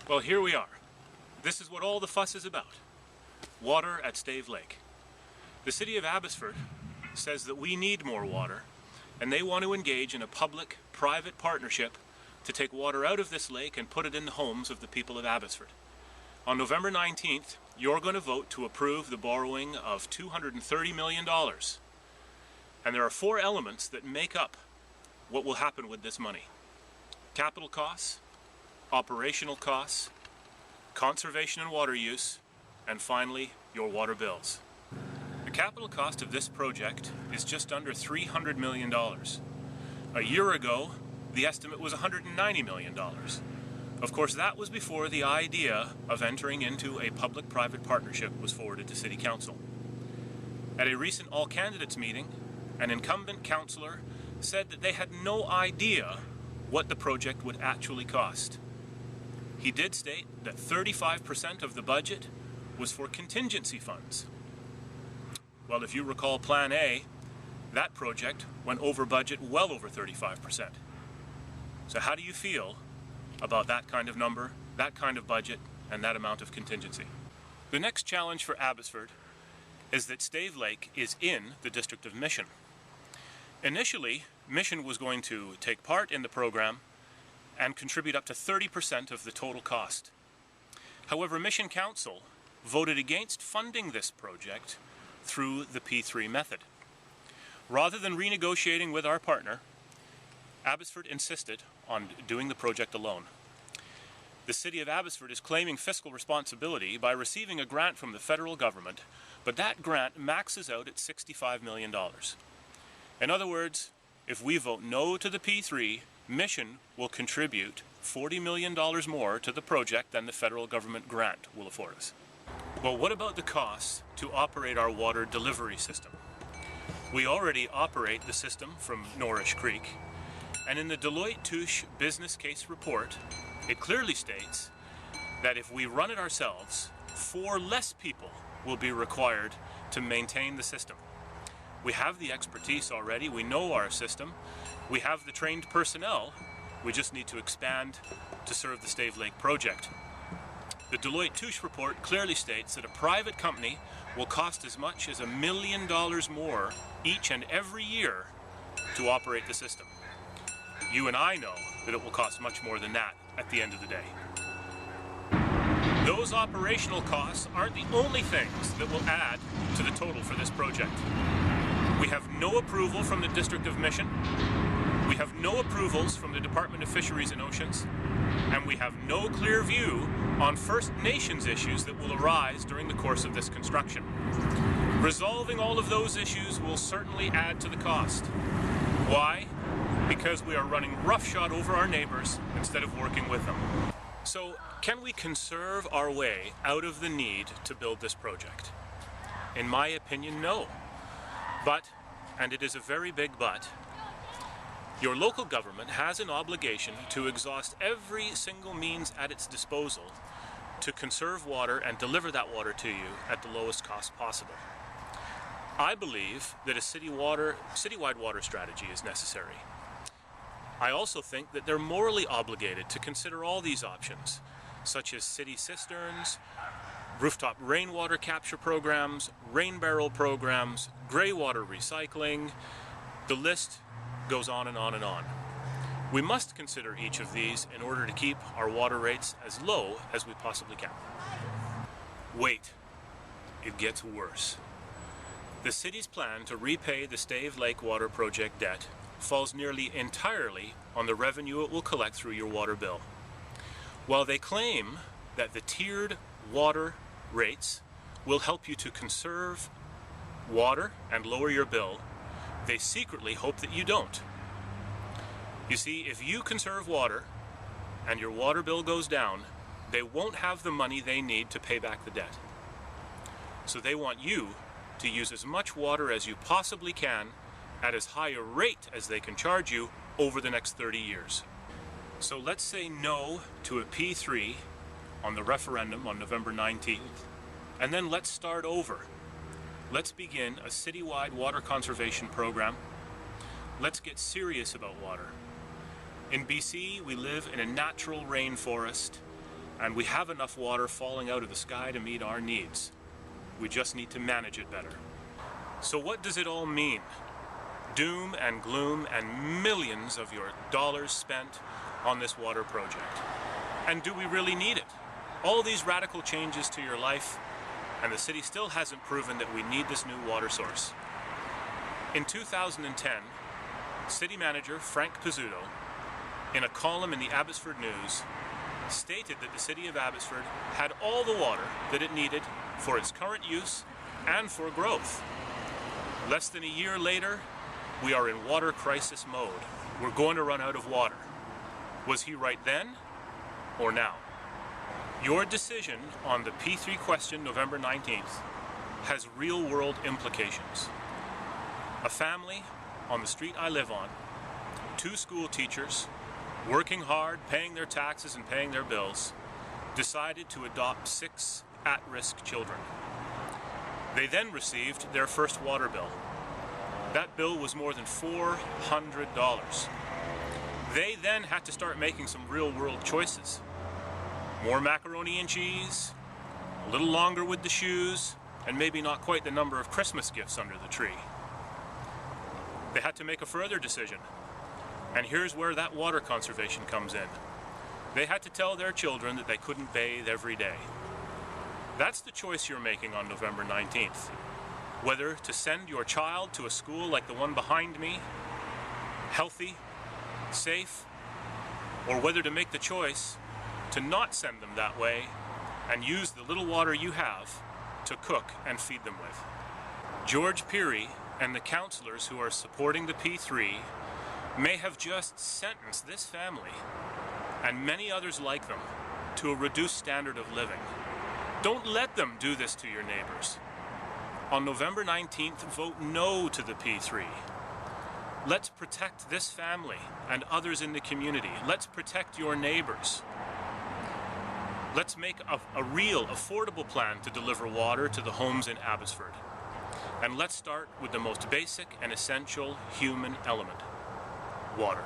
Well, here we are. This is what all the fuss is about. Water at Stave Lake. The City of Abbotsford says that we need more water, and they want to engage in a public-private partnership to take water out of this lake and put it in the homes of the people of Abbotsford. On November 19th, you're going to vote to approve the borrowing of $230 million. And there are four elements that make up what will happen with this money. Capital costs, operational costs, conservation and water use, and finally, your water bills. The capital cost of this project is just under $300 million. A year ago, the estimate was $190 million. Of course, that was before the idea of entering into a public-private partnership was forwarded to City Council. At a recent all-candidates meeting, an incumbent councillor said that they had no idea what the project would actually cost. He did state that 35% of the budget was for contingency funds. Well, if you recall Plan A, that project went over budget well over 35%. So how do you feel about that kind of number, that kind of budget, and that amount of contingency? The next challenge for Abbotsford is that Stave Lake is in the District of Mission. Initially, Mission was going to take part in the program and contribute up to 30% of the total cost. However, Mission Council voted against funding this project through the P3 method. Rather than renegotiating with our partner, Abbotsford insisted on doing the project alone. The City of Abbotsford is claiming fiscal responsibility by receiving a grant from the federal government, but that grant maxes out at $65 million. In other words, if we vote no to the P3, Mission will contribute $40 million more to the project than the federal government grant will afford us. Well, what about the costs to operate our water delivery system? We already operate the system from Norrish Creek, and in the Deloitte Touche business case report, it clearly states that if we run it ourselves, 4 less people will be required to maintain the system. We have the expertise already, we know our system, we have the trained personnel, we just need to expand to serve the Stave Lake project. The Deloitte Touche report clearly states that a private company will cost as much as $1 million more each and every year to operate the system. You and I know that it will cost much more than that at the end of the day. Those operational costs aren't the only things that will add to the total for this project. We have no approval from the District of Mission, we have no approvals from the Department of Fisheries and Oceans, and we have no clear view on First Nations issues that will arise during the course of this construction. Resolving all of those issues will certainly add to the cost. Why? Because we are running roughshod over our neighbors instead of working with them. So, can we conserve our way out of the need to build this project? In my opinion, no. But, and it is a very big but, your local government has an obligation to exhaust every single means at its disposal to conserve water and deliver that water to you at the lowest cost possible. I believe that a citywide water strategy is necessary. I also think that they're morally obligated to consider all these options, such as city cisterns, rooftop rainwater capture programs, rain barrel programs, grey water recycling. The list goes on and on and on. We must consider each of these in order to keep our water rates as low as we possibly can. Wait, it gets worse. The city's plan to repay the Stave Lake Water Project debt falls nearly entirely on the revenue it will collect through your water bill. While they claim that the tiered water rates will help you to conserve water and lower your bill, they secretly hope that you don't. You see, if you conserve water and your water bill goes down, they won't have the money they need to pay back the debt. So they want you to use as much water as you possibly can at as high a rate as they can charge you over the next 30 years. So let's say no to a P3 on the referendum on November 19th, and then let's start over. Let's begin a citywide water conservation program. Let's get serious about water. In BC, we live in a natural rainforest, and we have enough water falling out of the sky to meet our needs. We just need to manage it better. So what does it all mean? Doom and gloom and millions of your dollars spent on this water project. And do we really need it? All these radical changes to your life, and the city still hasn't proven that we need this new water source. In 2010, City Manager Frank Pizzuto, in a column in the Abbotsford News, stated that the City of Abbotsford had all the water that it needed for its current use and for growth. Less than a year later, we are in water crisis mode. We're going to run out of water. Was he right then or now? Your decision on the P3 question November 19th has real-world implications. A family on the street I live on, 2 school teachers, working hard, paying their taxes and paying their bills, decided to adopt 6 at-risk children. They then received their first water bill. That bill was more than $400. They then had to start making some real-world choices. More macaroni and cheese, a little longer with the shoes, and maybe not quite the number of Christmas gifts under the tree. They had to make a further decision. And here's where that water conservation comes in. They had to tell their children that they couldn't bathe every day. That's the choice you're making on November 19th. Whether to send your child to a school like the one behind me, healthy, safe, or whether to make the choice to not send them that way and use the little water you have to cook and feed them with. George Peary and the councillors who are supporting the P3 may have just sentenced this family and many others like them to a reduced standard of living. Don't let them do this to your neighbors. On November 19th, vote no to the P3. Let's protect this family and others in the community. Let's protect your neighbors. Let's make a real, affordable plan to deliver water to the homes in Abbotsford. And let's start with the most basic and essential human element: water.